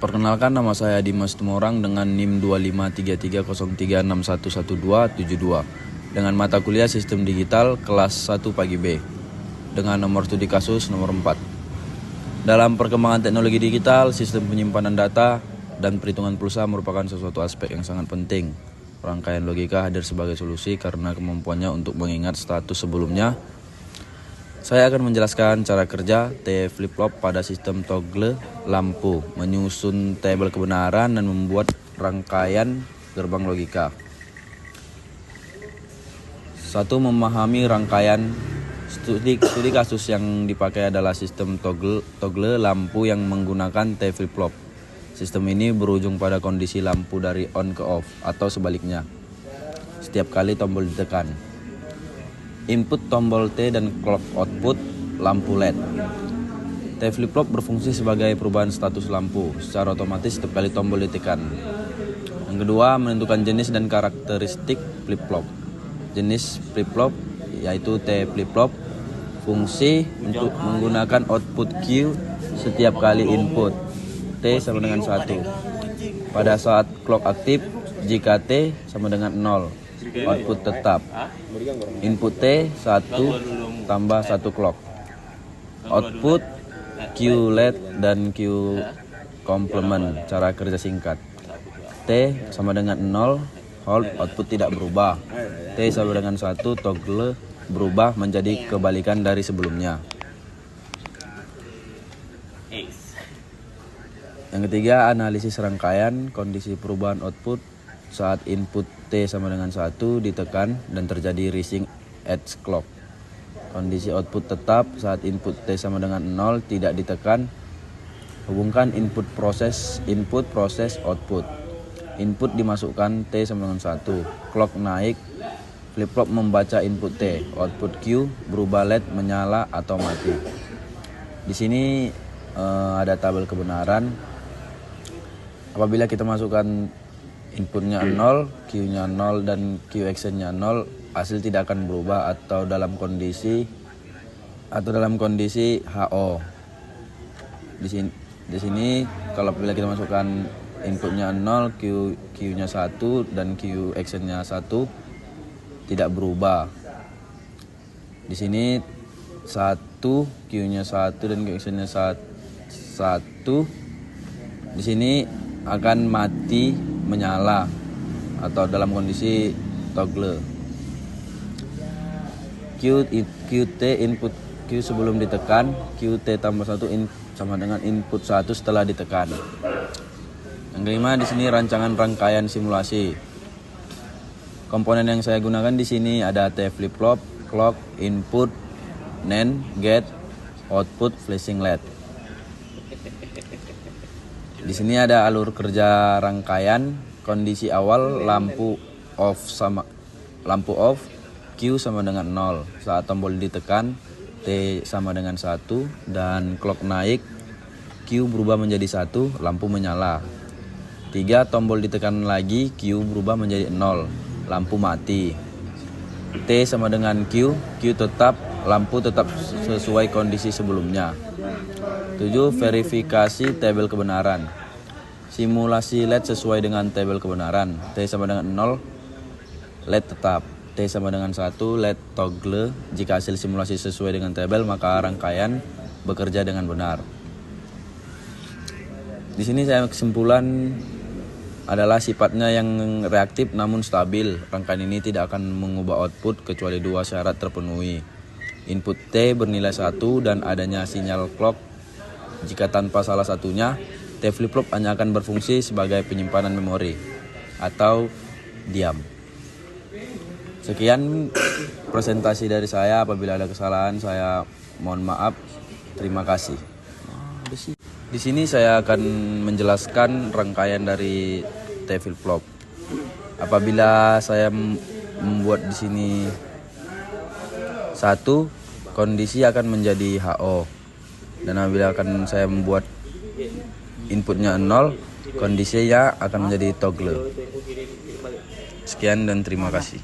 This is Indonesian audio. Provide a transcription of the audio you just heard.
Perkenalkan, nama saya Dimas Tumorang dengan NIM 253303611272 dengan mata kuliah Sistem Digital kelas 1 pagi B dengan nomor studi kasus nomor 4. Dalam perkembangan teknologi digital, sistem penyimpanan data dan perhitungan pulsa merupakan sesuatu aspek yang sangat penting. Rangkaian logika hadir sebagai solusi karena kemampuannya untuk mengingat status sebelumnya. Saya akan menjelaskan cara kerja T flip-flop pada sistem toggle lampu, menyusun tabel kebenaran, dan membuat rangkaian gerbang logika. 1. Memahami rangkaian. Studi kasus yang dipakai adalah sistem toggle lampu yang menggunakan T flip-flop. Sistem ini berujung pada kondisi lampu dari on ke off atau sebaliknya setiap kali tombol ditekan. Input tombol T dan clock output lampu LED. T flip-flop berfungsi sebagai perubahan status lampu secara otomatis setiap kali tombol ditekan. Yang kedua, menentukan jenis dan karakteristik flip-flop. Jenis flip-flop yaitu T flip-flop, fungsi untuk menggunakan output Q setiap kali input. T sama dengan 1. Pada saat clock aktif, jika T sama dengan 0, output tetap. Input T 1 tambah 1 clock. Output Q LED dan Q complement. Cara kerja singkat. T sama dengan 0, hold, output tidak berubah. T sama dengan 1, toggle berubah menjadi kebalikan dari sebelumnya. Yang ketiga, analisis rangkaian kondisi perubahan output saat input T sama dengan 1 ditekan dan terjadi rising edge clock. Kondisi output tetap saat input T sama dengan 0 tidak ditekan. Hubungkan input proses output. Input dimasukkan T sama dengan 1. Clock naik, flip-flop membaca input T. Output Q berubah LED menyala atau mati. Di sini ada tabel kebenaran. Apabila kita masukkan inputnya 0, Q-nya 0 dan Q actionnya 0, hasil tidak akan berubah atau dalam kondisi HO. Di sini kalau apabila kita masukkan inputnya 0, Q-nya 1 dan Q actionnya 1 tidak berubah. Di sini 1, Q-nya 1 dan Q actionnya 1. Di sini akan mati menyala atau dalam kondisi toggle. QT input Q sebelum ditekan, QT tambah 1 sama dengan input 1 setelah ditekan. Yang kelima, di sini rancangan rangkaian simulasi. Komponen yang saya gunakan di sini ada T flip-flop, clock, input, NAND, gate, output, flashing LED. Di sini ada alur kerja rangkaian. Kondisi awal lampu off, Q sama dengan 0. Saat tombol ditekan, T sama dengan 1 dan clock naik, Q berubah menjadi 1, lampu menyala. 3. Tombol ditekan lagi, Q berubah menjadi 0, lampu mati. T sama dengan Q tetap, lampu tetap sesuai kondisi sebelumnya. 7. Verifikasi tabel kebenaran. Simulasi LED sesuai dengan tabel kebenaran. T sama dengan 0, LED tetap. T sama dengan 1, LED toggle. Jika hasil simulasi sesuai dengan tabel, maka rangkaian bekerja dengan benar. Di sini saya kesimpulan adalah sifatnya yang reaktif namun stabil. Rangkaian ini tidak akan mengubah output kecuali 2 syarat terpenuhi. Input T bernilai 1 dan adanya sinyal clock. Jika tanpa salah satunya, T flip-flop hanya akan berfungsi sebagai penyimpanan memori atau diam. Sekian presentasi dari saya. Apabila ada kesalahan, saya mohon maaf. Terima kasih. Di sini saya akan menjelaskan rangkaian dari T flip-flop. Apabila saya membuat di sini 1, kondisi akan menjadi HO. Dan apabila akan saya membuat inputnya 0, kondisinya akan menjadi toggle. Sekian dan terima kasih.